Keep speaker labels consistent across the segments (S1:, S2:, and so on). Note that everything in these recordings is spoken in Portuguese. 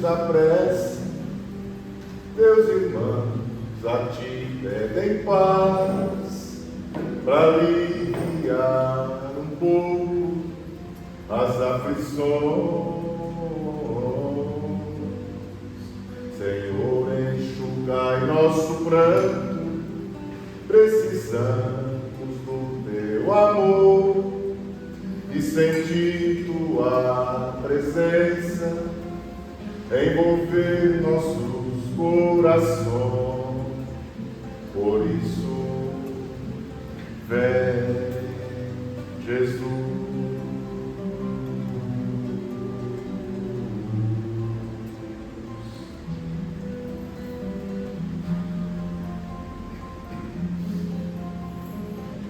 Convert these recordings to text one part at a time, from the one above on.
S1: da prece, teus irmãos a ti pedem paz, para aliviar um pouco as aflições. Senhor, enxugai nosso pranto, precisamos do teu amor e sentir tua presença envolver nossos corações. Por isso, vem, Jesus.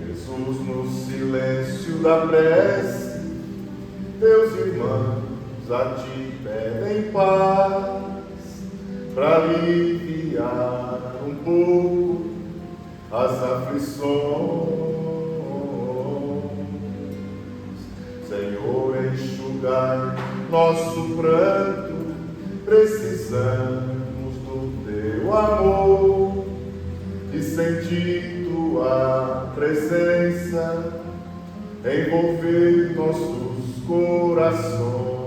S1: Jesus, no silêncio da prece, teus irmãos a ti pedem paz, para aliviar um pouco as aflições. Senhor, enxugai nosso pranto, precisamos do teu amor e sentir tua presença envolver nossos corações.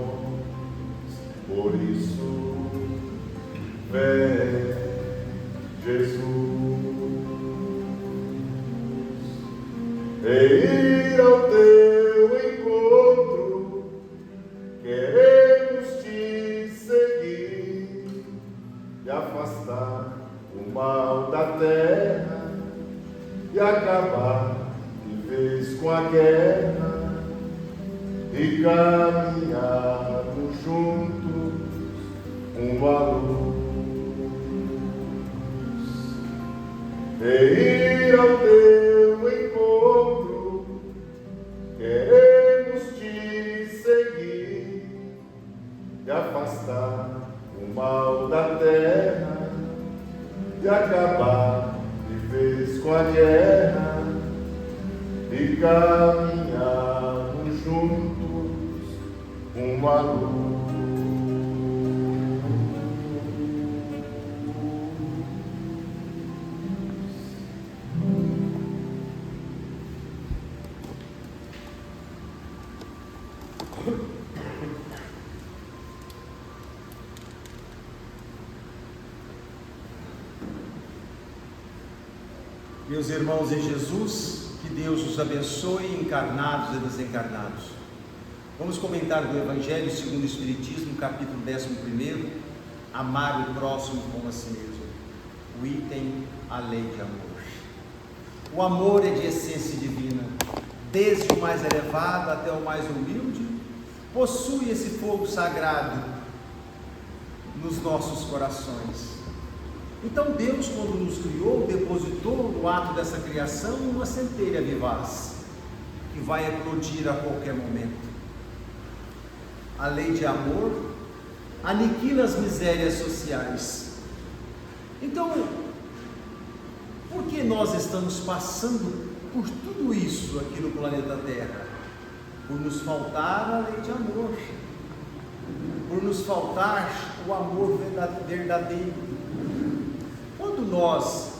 S1: Por isso, vem, Jesus, e ir ao teu encontro, queremos te seguir e afastar o mal da terra e acabar de vez com a guerra e caminharmos juntos um à luz. E ir ao teu encontro, queremos te seguir e afastar o mal da terra e acabar de vez com a guerra e caminharmos juntos uma luz.
S2: Meus irmãos em Jesus, que Deus os abençoe, encarnados e desencarnados. Vamos comentar do Evangelho segundo o Espiritismo, capítulo 11, amar o próximo como a si mesmo. O item, a lei de amor. O amor é de essência divina, desde o mais elevado até o mais humilde, possui esse fogo sagrado nos nossos corações. Então Deus, quando nos criou, depositou no ato dessa criação uma centelha vivaz, que vai eclodir a qualquer momento. A lei de amor aniquila as misérias sociais. Então, por que nós estamos passando por tudo isso aqui no planeta Terra? Por nos faltar a lei de amor, por nos faltar o amor verdadeiro. Quando nós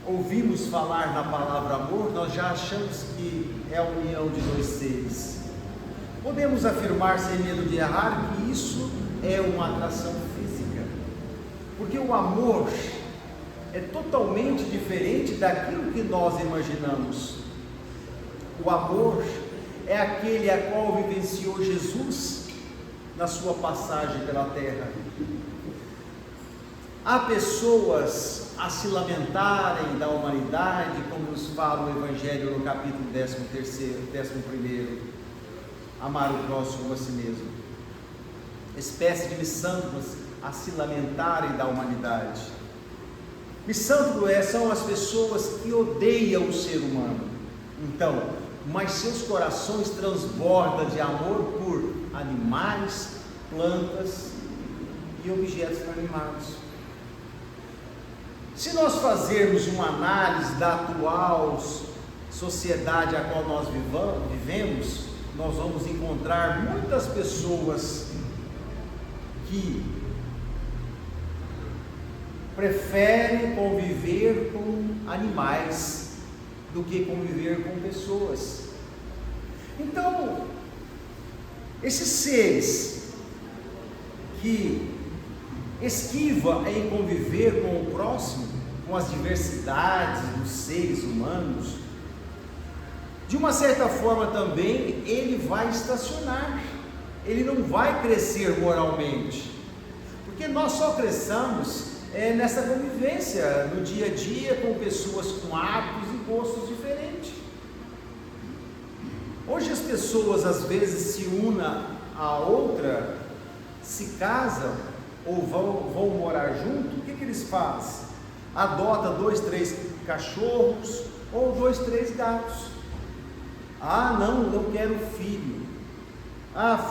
S2: ouvimos falar na palavra amor, nós já achamos que é a união de dois seres. Podemos afirmar sem medo de errar que isso é uma atração física, porque o amor é totalmente diferente daquilo que nós imaginamos. O amor é aquele a qual vivenciou Jesus na sua passagem pela terra. Há pessoas a se lamentarem da humanidade, como nos fala o Evangelho no capítulo 11, amar o próximo a si mesmo. Espécie de missântropos a se lamentarem da humanidade. Missântropos são as pessoas que odeiam o ser humano. Então, mas seus corações transbordam de amor por animais, plantas e objetos inanimados. Se nós fazermos uma análise da atual sociedade a qual nós vivemos, nós vamos encontrar muitas pessoas que prefere conviver com animais do que conviver com pessoas. Então, esses seres que esquivam em conviver com o próximo, com as diversidades dos seres humanos, de uma certa forma também ele vai estacionar, ele não vai crescer moralmente, porque nós só cresçamos nessa convivência no dia a dia com pessoas com hábitos e gostos diferentes. Hoje as pessoas às vezes se unem a outra, se casam ou vão morar junto. O que eles fazem? Adota 2, 3 cachorros ou 2, 3 gatos. Não quero filho.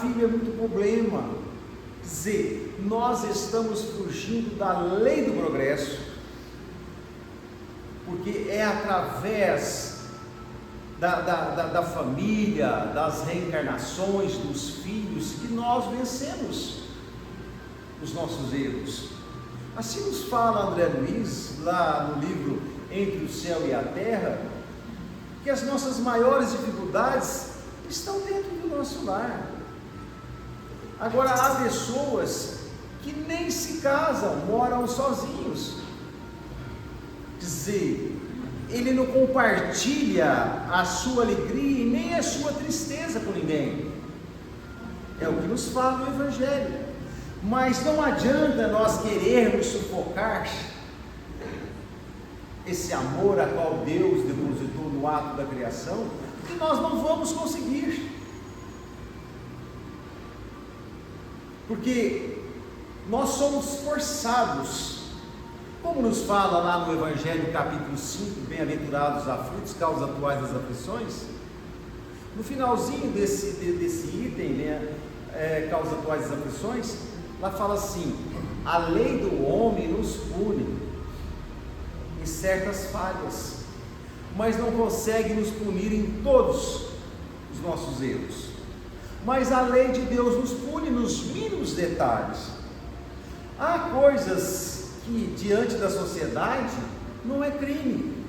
S2: Filho é muito problema. Quer dizer, nós estamos fugindo da lei do progresso, porque é através da família, das reencarnações, dos filhos, que nós vencemos os nossos erros. Assim nos fala André Luiz, lá no livro Entre o Céu e a Terra, que as nossas maiores dificuldades estão dentro do nosso lar. Agora, há pessoas que nem se casam, moram sozinhos. Quer dizer, ele não compartilha a sua alegria e nem a sua tristeza com ninguém. É o que nos fala o Evangelho. Mas não adianta nós querermos sufocar esse amor a qual Deus depositou no ato da criação, que nós não vamos conseguir. Porque nós somos forçados, como nos fala lá no Evangelho capítulo 5, bem-aventurados os aflitos, causa atuais das aflições. No finalzinho desse item, causa atuais das aflições, lá fala assim: a lei do homem nos pune em certas falhas, mas não consegue nos punir em todos os nossos erros. Mas a lei de Deus nos pune nos mínimos detalhes. Há coisas que diante da sociedade não é crime,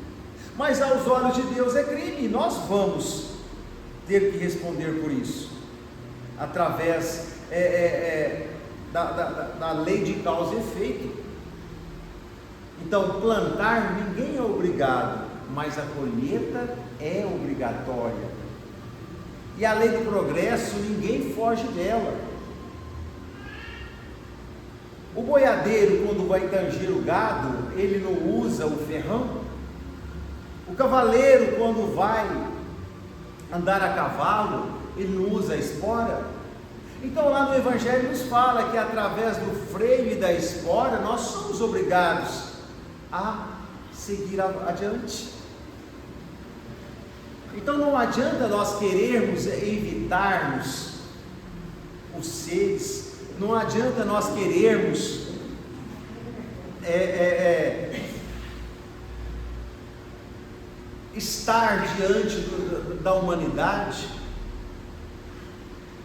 S2: mas aos olhos de Deus é crime, e nós vamos ter que responder por isso, através da lei de causa e efeito. Então, plantar ninguém é obrigado, mas a colheita é obrigatória. E a lei do progresso, ninguém foge dela. O boiadeiro, quando vai tanger o gado, ele não usa o ferrão. O cavaleiro, quando vai andar a cavalo, ele não usa a espora. Então lá no Evangelho nos fala que através do freio e da espora, nós somos obrigados a seguir adiante. Então não adianta nós querermos evitarmos os seres, não adianta nós querermos estar diante da humanidade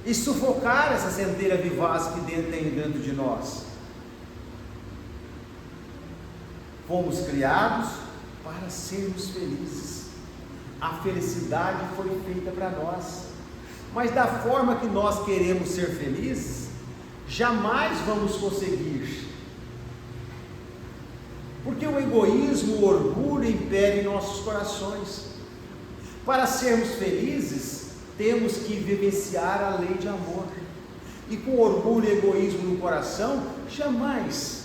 S2: e sufocar essa centelha vivaz que tem dentro de nós. Fomos criados para sermos felizes. A felicidade foi feita para nós, mas da forma que nós queremos ser felizes, jamais vamos conseguir, porque o egoísmo, o orgulho impera em nossos corações. Para sermos felizes, temos que vivenciar a lei de amor, e com orgulho e egoísmo no coração, jamais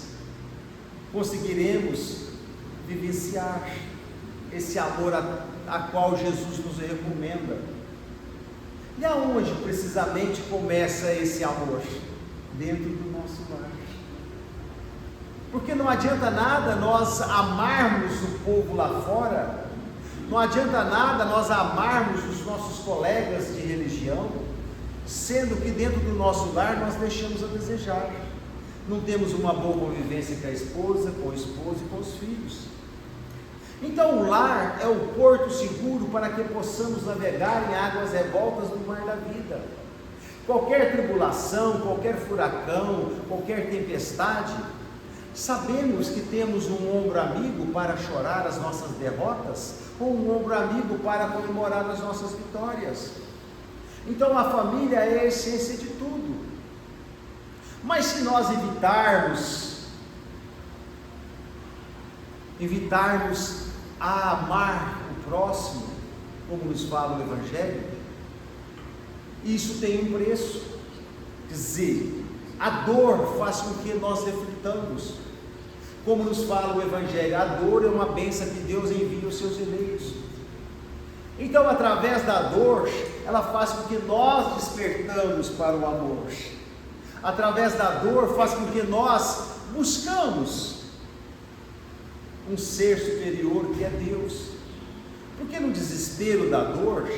S2: conseguiremos vivenciar esse amor a qual Jesus nos recomenda. E aonde precisamente começa esse amor? Dentro do nosso lar. Porque não adianta nada nós amarmos o povo lá fora, não adianta nada nós amarmos os nossos colegas de religião, sendo que dentro do nosso lar nós deixamos a desejar. Não temos uma boa convivência com a esposa, com o esposo e com os filhos. Então o lar é o porto seguro para que possamos navegar em águas revoltas no mar da vida. Qualquer tribulação, qualquer furacão, qualquer tempestade, Sabemos que temos um ombro amigo para chorar as nossas derrotas, ou um ombro amigo para comemorar as nossas vitórias. Então a família é a essência de tudo. Mas se nós evitarmos a amar o próximo, como nos fala o Evangelho, isso tem um preço. Quer dizer, a dor faz com que nós reflitamos. Como nos fala o Evangelho, a dor é uma bênção que Deus envia aos seus eleitos. Então, através da dor, ela faz com que nós despertamos para o amor. Através da dor, faz com que nós buscamos um ser superior que é Deus. Porque no desespero da dor,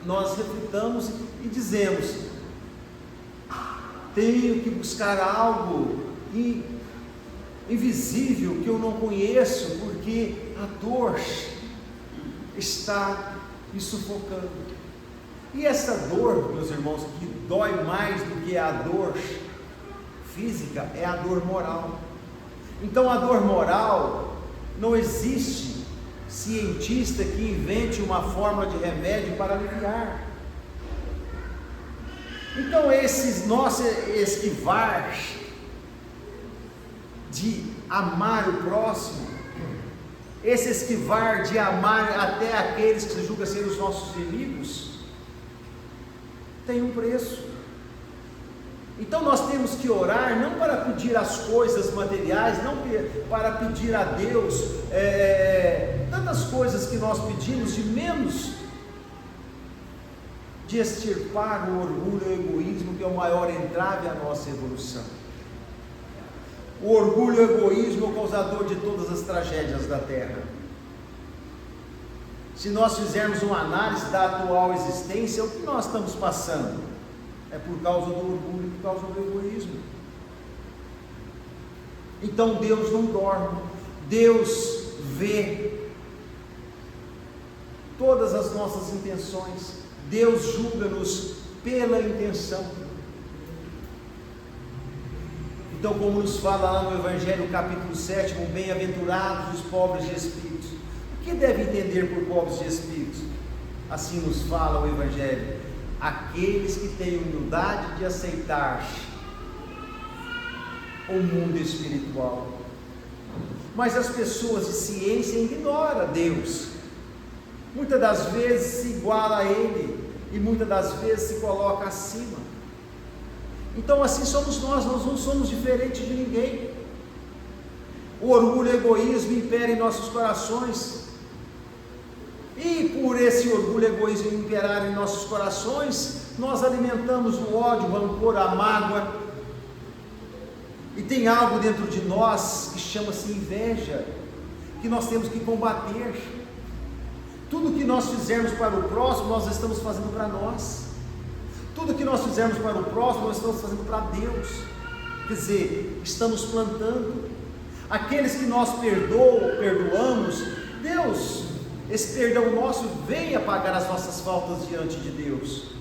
S2: nós reflitamos e dizemos: tenho que buscar algo invisível que eu não conheço, porque a dor está me sufocando. E essa dor, meus irmãos, que dói mais do que a dor física, é a dor moral. Então a dor moral, não existe cientista que invente uma fórmula de remédio para aliviar. Então esse nosso esquivar de amar o próximo, esse esquivar de amar até aqueles que se julgam ser os nossos inimigos, tem um preço. Então nós temos que orar não para pedir as coisas materiais, não para pedir a Deus tantas coisas que nós pedimos, de menos de extirpar o orgulho e o egoísmo, que é o maior entrave à nossa evolução. O orgulho e o egoísmo é o causador de todas as tragédias da terra. Se nós fizermos uma análise da atual existência, o que nós estamos passando é por causa do orgulho e por causa do egoísmo. Então Deus não dorme, Deus vê todas as nossas intenções, Deus julga-nos pela intenção. Então, como nos fala lá no Evangelho, capítulo 7, bem-aventurados os pobres de espírito. O que deve entender por pobres de espírito? Assim nos fala o Evangelho: aqueles que têm humildade de aceitar o mundo espiritual. Mas as pessoas de ciência ignoram Deus, muitas das vezes se iguala a Ele, e muitas das vezes se coloca acima. Então assim somos nós não somos diferentes de ninguém. O orgulho e o egoísmo imperam em nossos corações, e por esse orgulho e egoísmo imperar em nossos corações, nós alimentamos o ódio, o rancor, a mágoa, e tem algo dentro de nós que chama-se inveja, que nós temos que combater. Tudo que nós fizermos para o próximo, nós estamos fazendo para nós. Tudo que nós fizermos para o próximo, nós estamos fazendo para Deus. Quer dizer, estamos plantando. Aqueles que nós perdoamos, Deus, esse perdão nosso vem apagar as nossas faltas diante de Deus.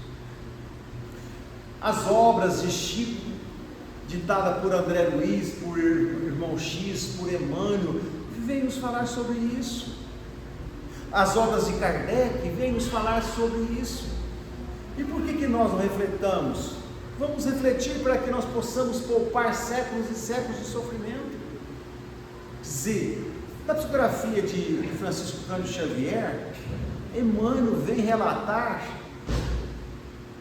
S2: As obras de Chico, ditada por André Luiz, por irmão X, por Emmanuel, vem nos falar sobre isso. As obras de Kardec vêm nos falar sobre isso. E por que nós não refletamos? Vamos refletir para que nós possamos poupar séculos e séculos de sofrimento. Dizer, na psicografia de Francisco Cândido Xavier, Emmanuel vem relatar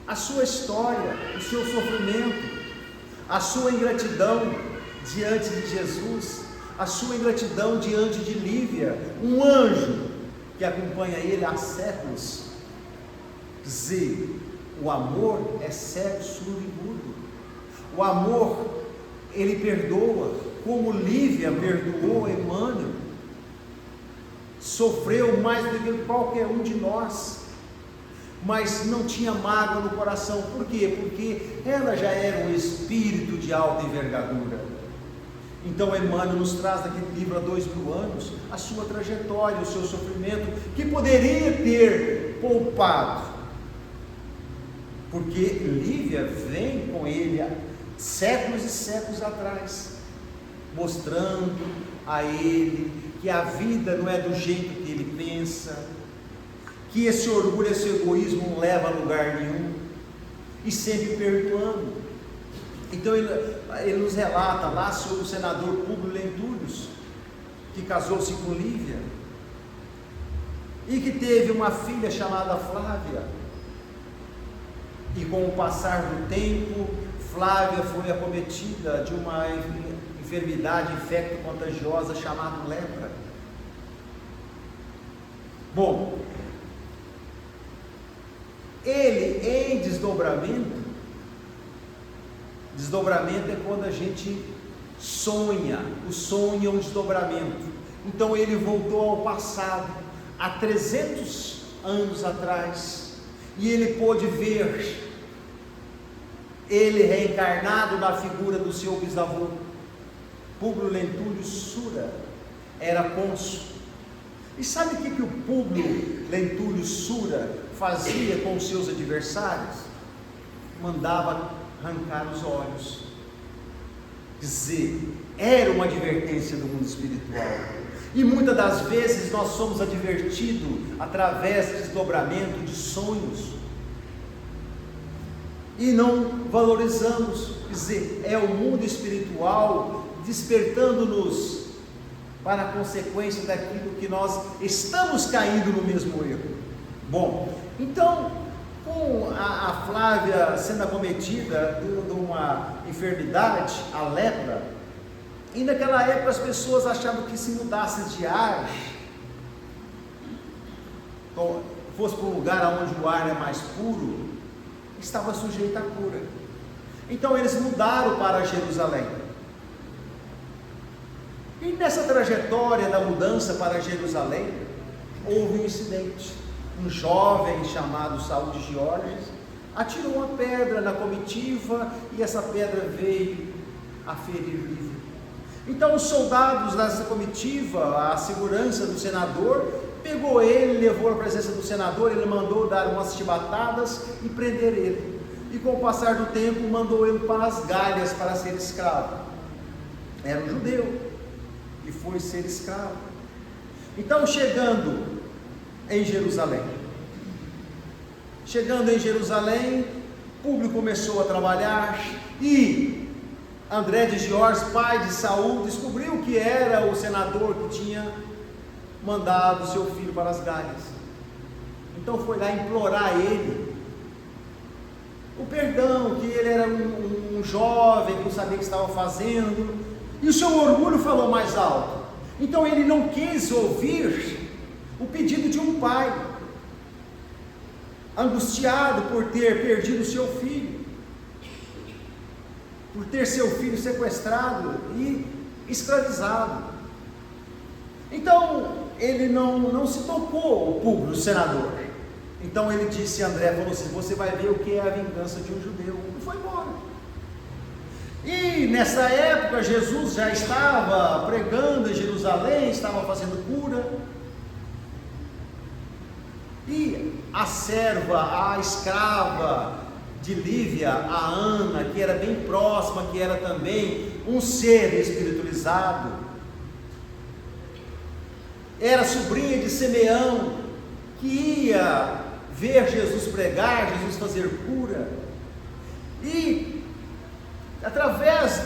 S2: a sua história, o seu sofrimento, a sua ingratidão diante de Jesus, a sua ingratidão diante de Lívia, um anjo que acompanha ele há séculos. Dizer, o amor é cego, surdo e mudo. O amor, ele perdoa, como Lívia perdoou Emmanuel, sofreu mais do que qualquer um de nós, mas não tinha mágoa no coração. Por quê? Porque ela já era um espírito de alta envergadura. Então Emmanuel nos traz naquele livro há 2000 anos a sua trajetória, o seu sofrimento, que poderia ter poupado, porque Lívia vem com ele há séculos e séculos atrás. mostrando a ele que a vida não é do jeito que ele pensa, que esse orgulho, esse egoísmo não leva a lugar nenhum, e sempre perdoando. Então ele nos relata lá sobre o senador Públio Lentúlios, que casou-se com Lívia, e que teve uma filha chamada Flávia, e com o passar do tempo, Flávia foi acometida de uma enfermidade infecto-contagiosa chamada lepra. Bom, ele em desdobramento é quando a gente sonha, o sonho é um desdobramento. Então ele voltou ao passado, há 300 anos atrás, e ele pôde ver ele reencarnado na figura do seu bisavô. Públio Lentúlio Sura era cônsul. E sabe o que o Públio Lentúlio Sura fazia com os seus adversários? Mandava arrancar os olhos. Dizer, era uma advertência do mundo espiritual. E muitas das vezes nós somos advertidos através de desdobramento de sonhos e não valorizamos. Quer dizer, é o mundo espiritual despertando-nos para a consequência daquilo que nós estamos caindo no mesmo erro. Bom, então, com a Flávia sendo acometida de uma enfermidade, a lepra, e naquela época as pessoas achavam que se mudasse de ar, fosse para um lugar onde o ar é mais puro, estava sujeito à cura. Então eles mudaram para Jerusalém. E nessa trajetória da mudança para Jerusalém, houve um incidente. Um jovem chamado Saul de Giorgias atirou uma pedra na comitiva e essa pedra veio a ferir Lívia. Então os soldados dessa comitiva, a segurança do senador, pegou ele, levou à presença do senador, ele mandou dar umas chibatadas e prender ele. E com o passar do tempo mandou ele para as Galhas para ser escravo. Era um judeu e foi ser escravo. Então chegando em Jerusalém, Públio começou a trabalhar e André de Giorgias, pai de Saul, descobriu que era o senador que tinha mandado seu filho para as Galhas. Então foi lá implorar a ele o perdão, que ele era um jovem que não sabia o que estava fazendo, e o seu orgulho falou mais alto. Então ele não quis ouvir o pedido de um pai, angustiado por ter perdido seu filho, por ter seu filho sequestrado e escravizado. Então ele não se tocou, o Públio, o senador. Então ele disse a André, falou assim: você vai ver o que é a vingança de um judeu. E foi embora. E nessa época Jesus já estava pregando em Jerusalém, estava fazendo cura. E a serva, a escrava de Lívia, a Ana, que era bem próxima, que era também um ser espiritualizado, era sobrinha de Simeão, que ia ver Jesus pregar, Jesus fazer cura, e através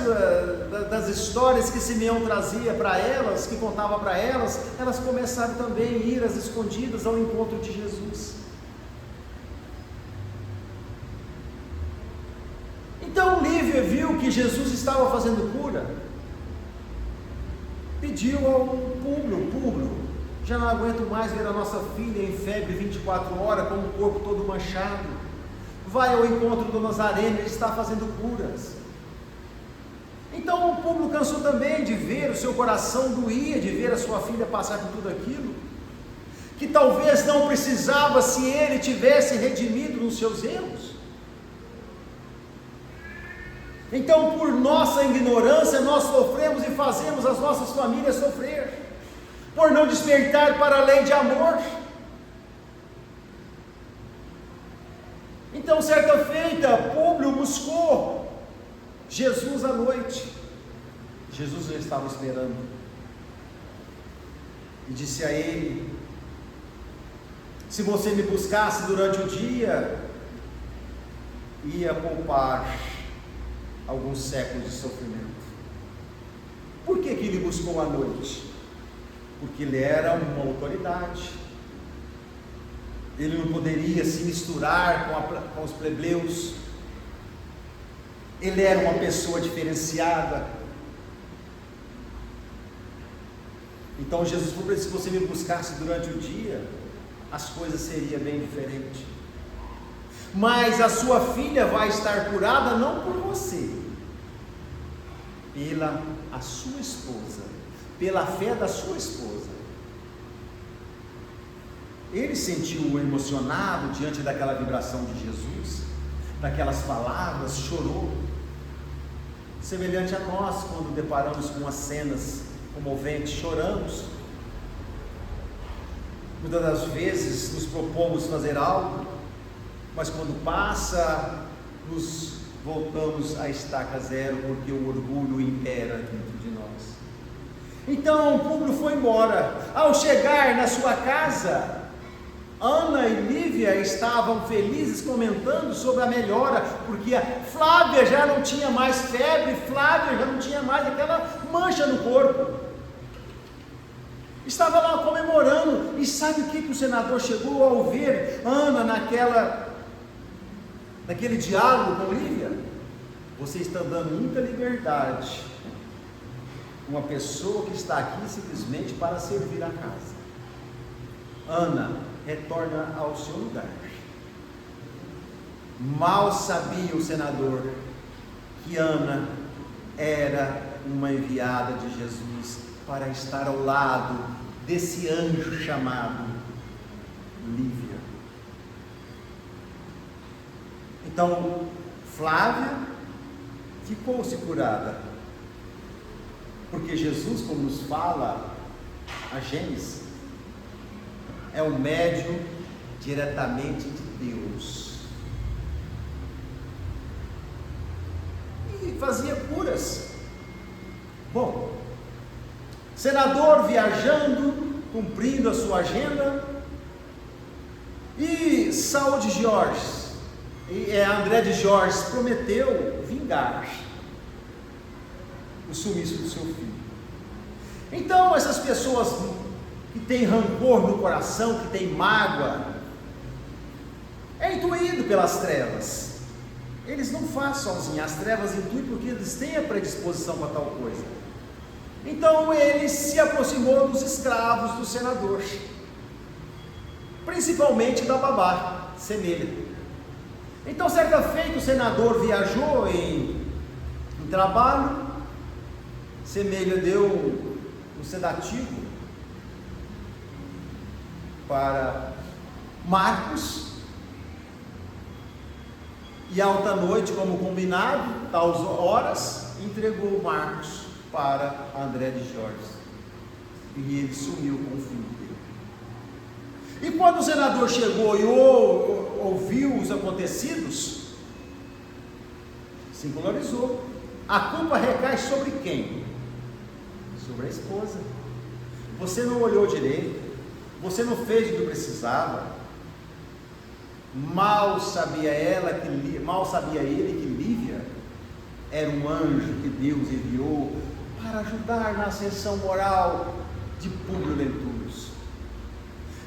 S2: das histórias que Simeão trazia para elas, que contava para elas, elas começaram também a ir às escondidas ao encontro de Jesus. Então Lívia viu que Jesus estava fazendo cura, pediu ao Públio: já não aguento mais ver a nossa filha em febre 24 horas, com o corpo todo manchado, vai ao encontro do Nazareno, ele está fazendo curas. Então o Públio cansou também de ver, o seu coração doía de ver a sua filha passar por tudo aquilo, que talvez não precisava se ele tivesse redimido nos seus erros. Então, por nossa ignorância, nós sofremos e fazemos as nossas famílias sofrer, por não despertar para a lei de amor. Então, certa feita, Públio buscou Jesus à noite. Jesus já estava esperando e disse a ele: se você me buscasse durante o dia, ia poupar alguns séculos de sofrimento. Por que ele buscou à noite? Porque ele era uma autoridade, ele não poderia se misturar com os plebeus, ele era uma pessoa diferenciada. Então Jesus falou para ele: se você me buscasse durante o dia, as coisas seriam bem diferentes. Mas a sua filha vai estar curada não por você, pela a sua esposa, pela fé da sua esposa. Ele sentiu emocionado diante daquela vibração de Jesus, daquelas palavras, chorou, semelhante a nós quando deparamos com as cenas comoventes, choramos. Muitas das vezes nos propomos fazer algo, mas quando passa, nos voltamos à estaca zero, porque o orgulho impera dentro de nós. Então o Públio foi embora. Ao chegar na sua casa, Ana e Lívia estavam felizes, comentando sobre a melhora, porque a Flávia já não tinha mais febre, Flávia já não tinha mais aquela mancha no corpo. Estava lá comemorando. E sabe o que o senador chegou ao ver Ana naquele diálogo com Lívia? Você está dando muita liberdade a uma pessoa que está aqui simplesmente para servir a casa. Ana, retorna ao seu lugar. Mal sabia o senador que Ana era uma enviada de Jesus para estar ao lado desse anjo chamado Lívia. Então Flávia ficou-se curada, porque Jesus, como nos fala a Gênesis, é um médium diretamente de Deus, e fazia curas. Bom, senador viajando, cumprindo a sua agenda, e Saul de Jorge, André de Jorge prometeu vingar o sumiço do seu filho. Então essas pessoas que têm rancor no coração, que têm mágoa, é intuído pelas trevas. Eles não fazem sozinhos, as trevas intuem porque eles têm a predisposição para tal coisa. Então ele se aproximou dos escravos do senador, principalmente da babá, Semelha. Então certa feita o senador viajou em trabalho, Semelha deu um sedativo para Marcos, e alta noite, como combinado, tais horas, entregou Marcos para André de Jorge, e ele sumiu com o filho dele. E quando o senador chegou e ouviu os acontecidos, singularizou. A culpa recai sobre quem? Sobre a esposa. Você não olhou direito, você não fez o que precisava. Mal sabia ele que Lívia era um anjo que Deus enviou para ajudar na ascensão moral de Públio Lentulus.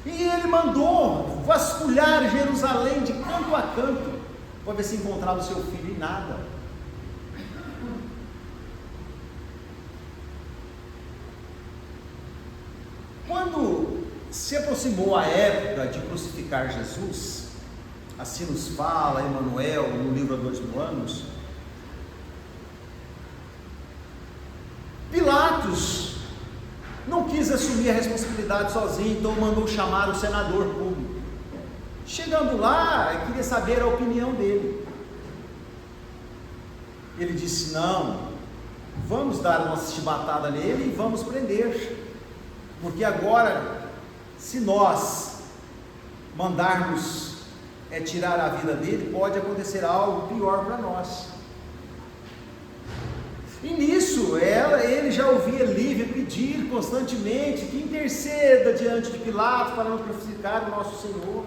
S2: E ele mandou vasculhar Jerusalém de canto a canto para ver se encontrava o seu filho, e nada. Quando se aproximou a época de crucificar Jesus, assim nos fala Emmanuel no livro Há 2000 anos, Pilatos não quis assumir a responsabilidade sozinho, então mandou chamar o senador Públio. Chegando lá, queria saber a opinião dele. Ele disse: não, vamos dar uma chibatada nele e vamos prender, porque agora, se nós mandarmos tirar a vida dele, pode acontecer algo pior para nós. E nisso isso, ele já ouvia Lívia pedir constantemente que interceda diante de Pilatos para não crucificar o nosso Senhor.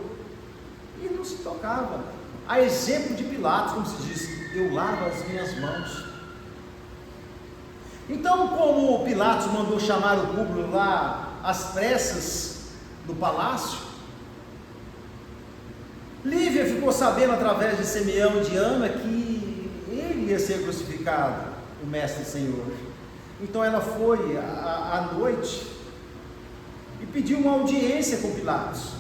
S2: E não se tocava. A exemplo de Pilatos, como se diz, eu lavo as minhas mãos. Então, como Pilatos mandou chamar o Públio lá às pressas do palácio, Lívia ficou sabendo através de Simeão e de Ana que ele ia ser crucificado, o Mestre Senhor. Então ela foi à noite e pediu uma audiência com Pilatos.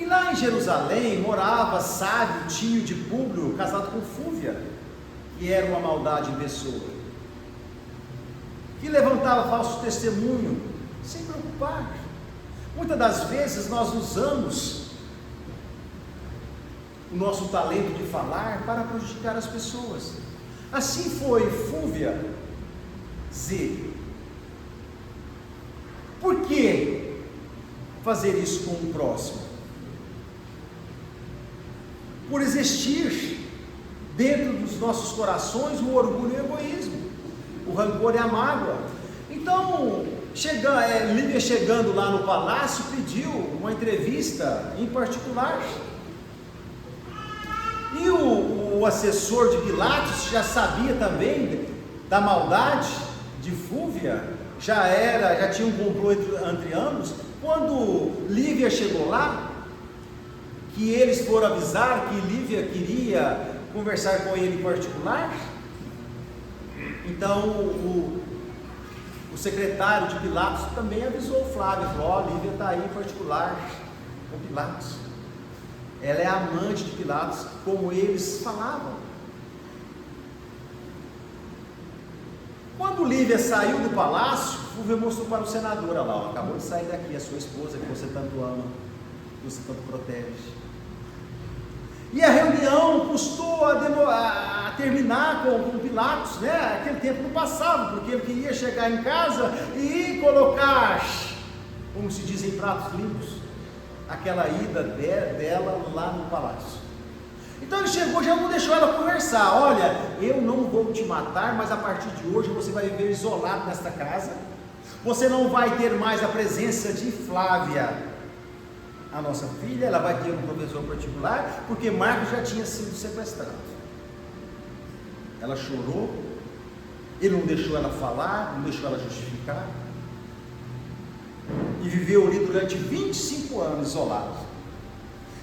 S2: E lá em Jerusalém morava Sábio, tio de Públio, casado com Fúvia, que era uma maldade em pessoa, que levantava falso testemunho, sem preocupar. Muitas das vezes nós usamos o nosso talento de falar para prejudicar as pessoas. Assim foi Fúvia Z. Por que fazer isso com o próximo? Por existir dentro dos nossos corações o orgulho e o egoísmo, o rancor e a mágoa. Então, Lívia chegando lá no palácio, pediu uma entrevista em particular. E o assessor de Pilatos já sabia também da maldade de Fúvia, já tinha um complô entre ambos. Quando Lívia chegou lá, que eles foram avisar que Lívia queria conversar com ele em particular, então o secretário de Pilatos também avisou Flávio, falou: Lívia está aí em particular com Pilatos, ela é amante de Pilatos, como eles falavam. Quando Lívia saiu do palácio, Fúvia mostrou para o senador: olha lá, acabou de sair daqui a sua esposa, que você tanto ama, que você tanto protege. E a reunião custou a terminar com Pilatos, né? Aquele tempo não passava, porque ele queria chegar em casa e colocar, como se diz, em pratos limpos, aquela ida dela lá no palácio. Então ele chegou, já não deixou ela conversar: olha, eu não vou te matar, mas a partir de hoje você vai viver isolado nesta casa, você não vai ter mais a presença de Flávia, a nossa filha, ela vai ter um professor particular, porque Marcos já tinha sido sequestrado. Ela chorou, ele não deixou ela falar, não deixou ela justificar, e viveu ali durante 25 anos isolado.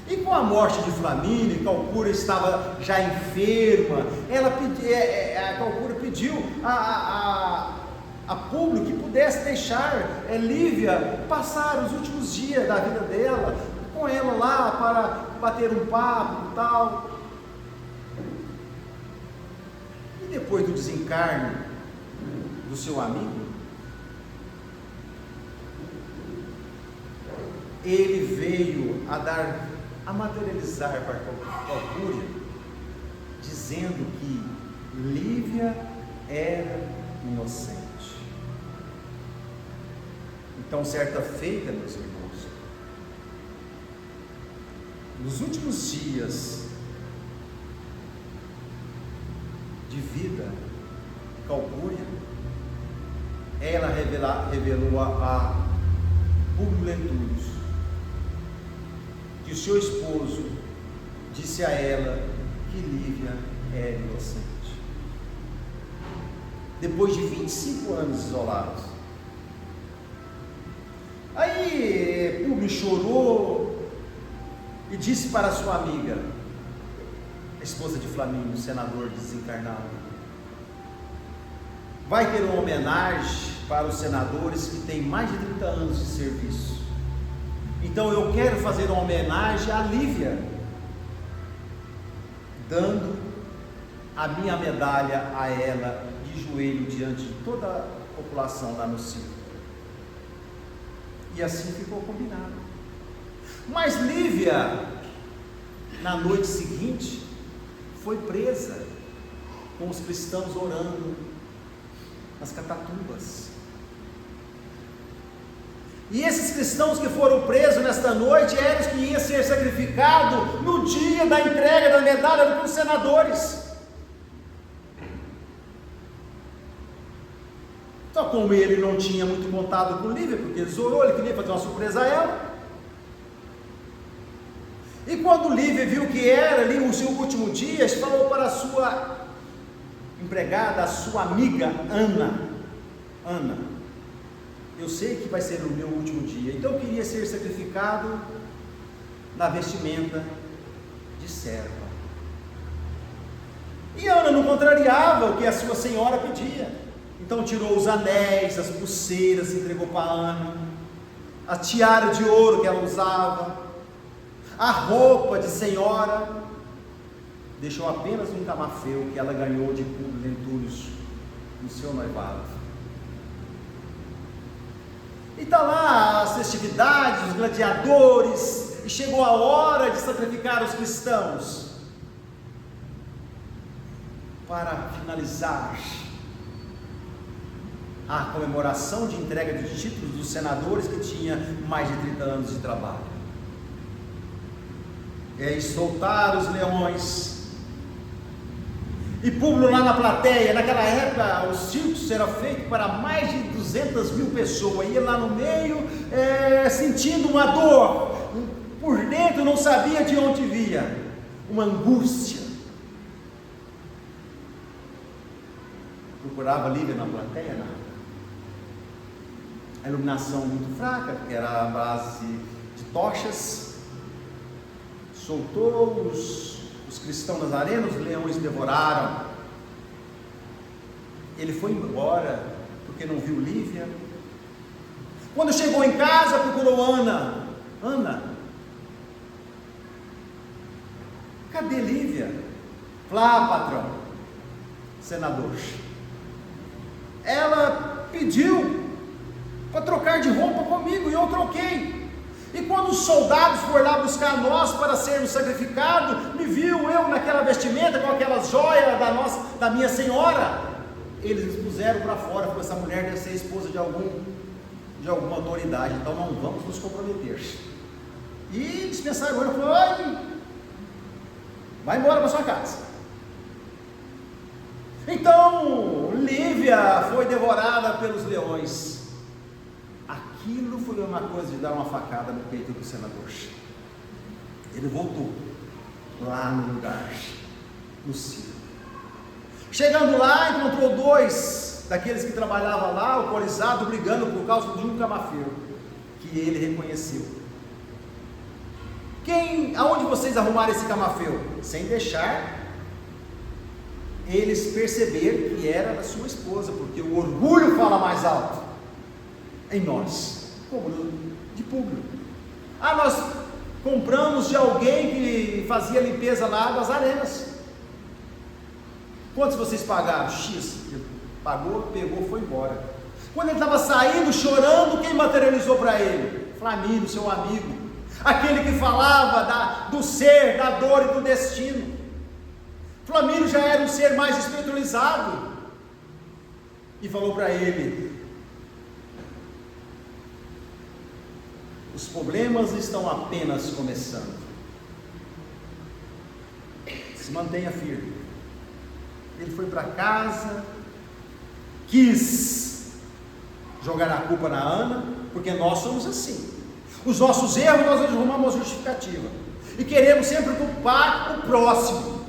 S2: E com a morte de Flamínio, Calcura estava já enferma, a Calcura pediu a Públio que pudesse deixar Lívia passar os últimos dias da vida dela com ela lá para bater um papo e tal. E depois do desencarne do seu amigo, ele veio a materializar para Calcúria, dizendo que Lívia era inocente. Então, certa feita, meus irmãos, nos últimos dias de vida de Calcúria, ela revelou a Públio Lentulus que o seu esposo disse a ela que Lívia era inocente. Depois de 25 anos isolados. Aí Públio chorou e disse para sua amiga, a esposa de Flamínio, senador desencarnado: vai ter uma homenagem para os senadores que têm mais de 30 anos de serviço. Então eu quero fazer uma homenagem a Lívia, dando a minha medalha a ela de joelho diante de toda a população lá no circo. E assim ficou combinado. Mas Lívia, na noite seguinte, foi presa com os cristãos orando nas catatumbas. E esses cristãos que foram presos nesta noite eram os que iam ser sacrificados no dia da entrega da medalha para os senadores. Só como ele não tinha muito contato com Lívia, porque ele zorou, ele queria fazer uma surpresa a ela. E quando Lívia viu que era ali o seu último dia, falou para a sua empregada, a sua amiga Ana, eu sei que vai ser o meu último dia, então eu queria ser sacrificado na vestimenta de serva. E Ana não contrariava o que a sua senhora pedia, então tirou os anéis, as pulseiras, entregou para Ana, a tiara de ouro que ela usava, a roupa de senhora, deixou apenas um camafeu que ela ganhou de Públio Lentulus no seu noivado. E está lá as festividades, os gladiadores, e chegou a hora de sacrificar os cristãos. Para finalizar a comemoração de entrega de títulos dos senadores que tinha mais de 30 anos de trabalho. E soltar os leões. E Públio lá na plateia, naquela época o circo era feito para mais de 200 mil pessoas, ia lá no meio, sentindo uma dor, por dentro não sabia de onde via, uma angústia. Procurava Lívia na plateia, não. A iluminação muito fraca, porque era a base de tochas. Soltou os cristãos nas arenas, os leões devoraram. Ele foi embora, porque não viu Lívia. Quando chegou em casa, procurou Ana. Ana, cadê Lívia? Lá, patrão, senador. Ela pediu para trocar de roupa comigo e eu troquei. E quando os soldados foram lá buscar nós para sermos sacrificados, me viu eu naquela vestimenta, com aquelas joias da minha senhora, eles me puseram para fora, porque essa mulher deve ser esposa de alguma autoridade, então não vamos nos comprometer. E dispensaram agora, falou: oi, vai embora para sua casa. Então Lívia foi devorada pelos leões. Aquilo foi uma coisa de dar uma facada no peito do senador. Ele voltou lá no lugar, no circo. Chegando lá, encontrou dois daqueles que trabalhavam lá, alcoolizados, brigando por causa de um camafeu, que ele reconheceu. Aonde vocês arrumaram esse camafeu? Sem deixar eles perceberem que era da sua esposa, porque o orgulho fala mais alto em nós, como de Públio. Nós compramos de alguém que fazia limpeza lá das arenas. Quantos vocês pagaram? X. Ele pagou, pegou, foi embora. Quando ele estava saindo, chorando, quem materializou para ele? Flamínio, seu amigo, aquele que falava do ser, da dor e do destino. Flamínio já era um ser mais espiritualizado e falou para ele: os problemas estão apenas começando. Se mantenha firme. Ele foi para casa, quis jogar a culpa na Ana, porque nós somos assim. Os nossos erros nós arrumamos justificativa e queremos sempre culpar o próximo.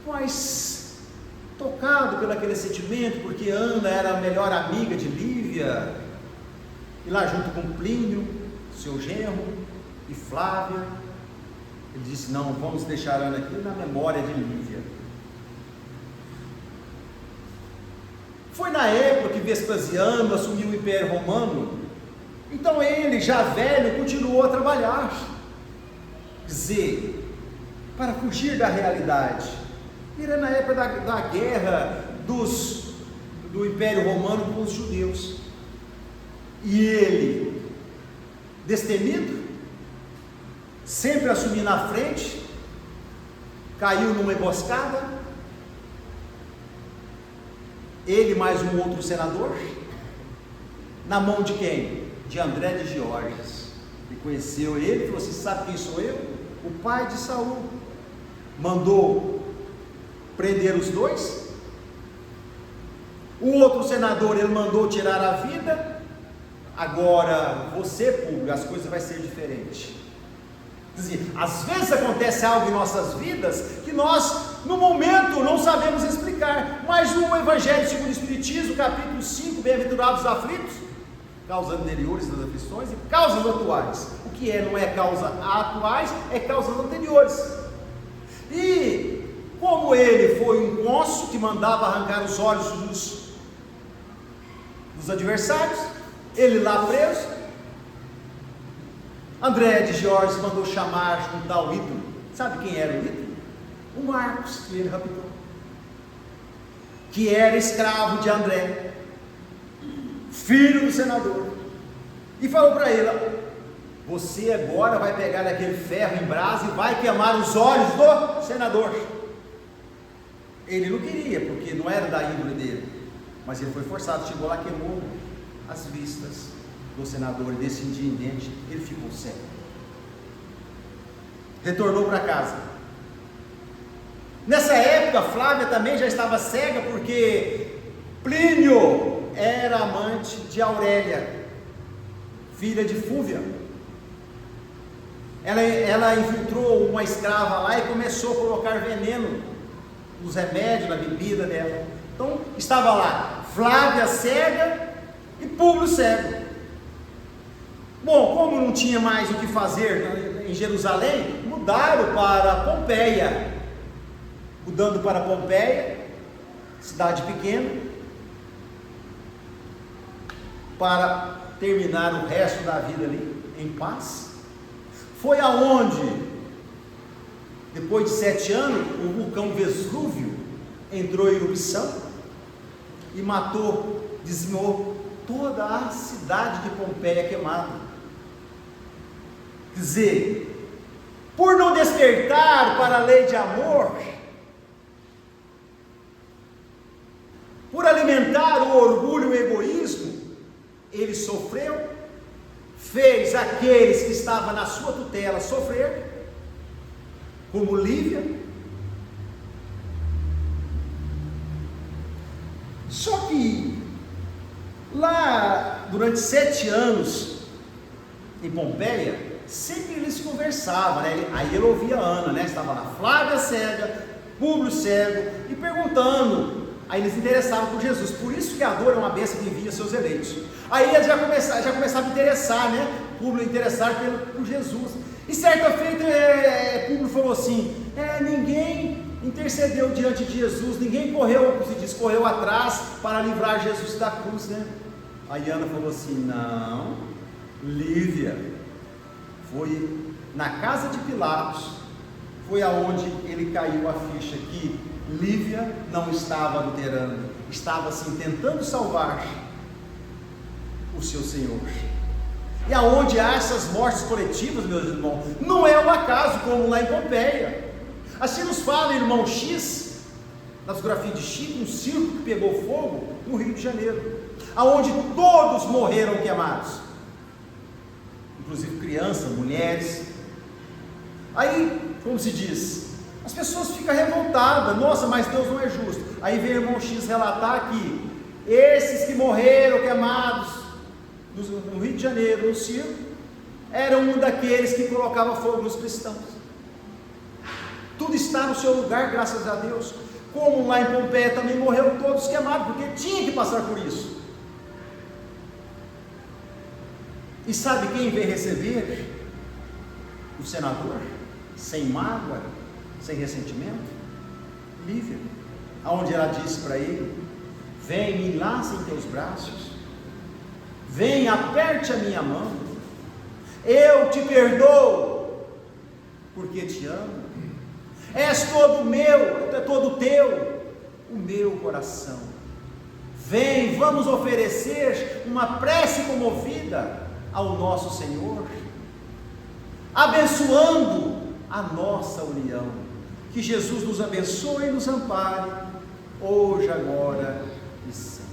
S2: Mas tocado pelo aquele sentimento, porque Ana era a melhor amiga de Lívia, e lá junto com Plínio, seu genro, e Flávia, ele disse: não, vamos deixar Ana aqui na memória de Lívia. Foi na época que Vespasiano assumiu o Império Romano, então ele, já velho, continuou a trabalhar, quer dizer, para fugir da realidade. Era na época da guerra do Império Romano com os judeus. E ele, destemido, sempre assumindo na frente, caiu numa emboscada. Ele mais um outro senador, na mão de quem? De André de Giorgias. E conheceu ele, falou assim: sabe quem sou eu? O pai de Saul. Mandou prender os dois O outro senador, ele mandou tirar a vida. Agora, você, Públio, as coisas vai ser diferente. Quer dizer, às vezes acontece algo em nossas vidas que nós, no momento, não sabemos explicar. Mas no Evangelho segundo o Espiritismo, capítulo 5, bem-aventurados os aflitos, causas anteriores das aflições e causas atuais. O que não é causa atuais, é causas anteriores. E como ele foi um cônsul que mandava arrancar os olhos dos adversários, ele lá preso, André de Georges mandou chamar um tal ídolo. Sabe quem era o ídolo? O Marcos, que ele raptou, que era escravo de André, filho do senador, e falou para ele: você agora vai pegar aquele ferro em brasa e vai queimar os olhos do senador. Ele não queria, porque não era da índole dele, mas ele foi forçado, chegou lá, queimou as vistas do senador, e desse dia em diante ele ficou cego. Retornou para casa. Nessa época, Flávia também já estava cega, porque Plínio era amante de Aurélia, filha de Fúvia. Ela infiltrou uma escrava lá e começou a colocar veneno nos remédios, na bebida dela. Então estava lá Flávia cega e Públio cego. Bom, como não tinha mais o que fazer em Jerusalém, mudaram para Pompeia. Mudando para Pompeia, cidade pequena, para terminar o resto da vida ali em paz. Foi aonde, depois de 7 anos, o vulcão Vesúvio entrou em erupção e matou, dizimou toda a cidade de Pompeia queimada. Quer dizer, por não despertar para a lei de amor, por alimentar o orgulho e o egoísmo, ele sofreu, fez aqueles que estavam na sua tutela sofrer, como Lívia. Só que lá, durante 7 anos, em Pompeia, sempre eles conversavam, né? Aí ele ouvia a Ana, né? Estava lá Flávia cega, Públio cego, e perguntando. Aí eles interessavam por Jesus. Por isso que a dor é uma bênção que envia seus eleitos. Aí eles já começavam a interessar, né? Públio interessar por Jesus. E certa feita, Públio falou assim: ninguém intercedeu diante de Jesus, ninguém correu, como se diz, correu atrás para livrar Jesus da cruz, né? Aí Ana falou assim: não, Lívia, foi na casa de Pilatos, foi aonde ele caiu a ficha que Lívia não estava adulterando, estava assim tentando salvar o seu Senhor. E aonde há essas mortes coletivas, meus irmãos, não é um acaso, como lá em Pompeia. Assim nos fala irmão X, na fotografia de Chico, um circo que pegou fogo no Rio de Janeiro, aonde todos morreram queimados, inclusive crianças, mulheres. Aí, como se diz, as pessoas ficam revoltadas: nossa, mas Deus não é justo. Aí vem o irmão X relatar que esses que morreram queimados no Rio de Janeiro, no circo, eram um daqueles que colocava fogo nos cristãos. Tudo está no seu lugar, graças a Deus. Como lá em Pompeia também morreram todos queimados, porque tinha que passar por isso. E sabe quem veio receber o senador? Sem mágoa, sem ressentimento? Lívia, aonde ela disse para ele: vem, me laça em teus braços, vem, aperte a minha mão, eu te perdoo, porque te amo, és todo meu, é todo teu, o meu coração. Vem, vamos oferecer uma prece comovida ao nosso Senhor, abençoando a nossa união. Que Jesus nos abençoe e nos ampare, hoje, agora e sempre.